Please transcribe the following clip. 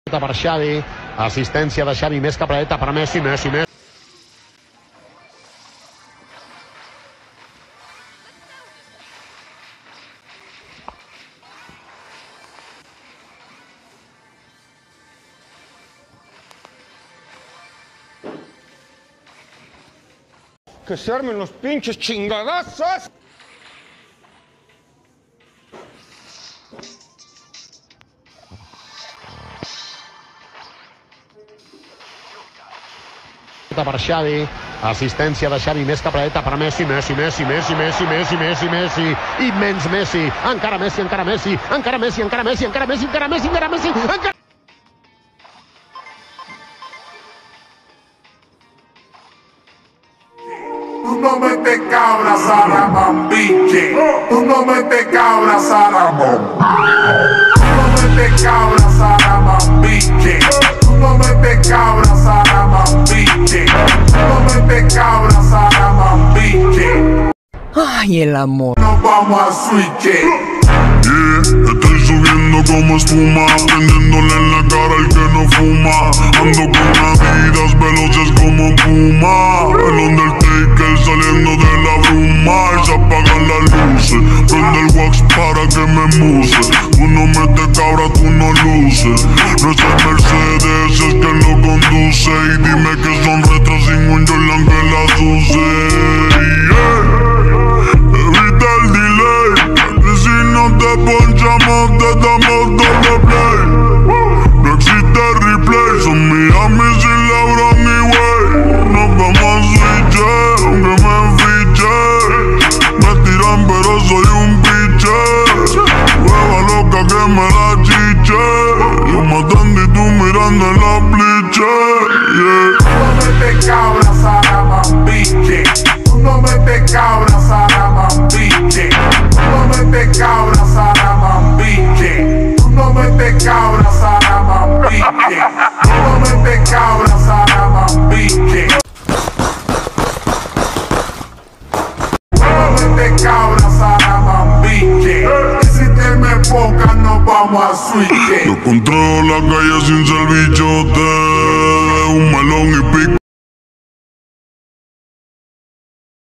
Per Xavi, assistència de Xavi més cap a la dreta per Messi. Que se armen los pinches chingadazos. Per Xavi, assistència de Xavi més cap a la dreta per Messi. Immens Messi, encara Messi. Tú no metes cabras a la mambiche. Tú no metes cabras a la mambiche. Tú no metes cabras a la mambiche. Tú no metes cabras a la mambiche. Tú no metes cabras a la mambiche. Ay, el amor. Nos vamos a switch. Estoy subiendo como espuma, prendiéndole en la cara al que no fuma. Ando con Adidas veloces como Puma. El Undertaker saliendo de la bruma. Se apagan las luces, prende el wax para que me muse. Tú no metes cabra, tú no luces. No es el Mercedes, es que lo conduce. Y dime que son retros sin un Jordan que las use. Evita el delay, que si no te ponchamos te damos doble play. No existe replay, son Miami sin LeBron ni Wade. Nos vamos a switch, aunque me fiche. Me tiran pero soy un piche. Hueva loca que me la chiche. Yo matando y tú mirando en la pliche. Tú no metes cabras a la mambiche. Tú no metes cabras a la mambiche. Tú no metes cabras a la mambiche. Tú no metes cabras a la mambiche. Tú no metes cabras a la mambiche. Tú no metes cabras a la mambiche. Y si te me enfocas nos vamos a switch. Yo controlo la calle sin ser bichote. Un melón y pico.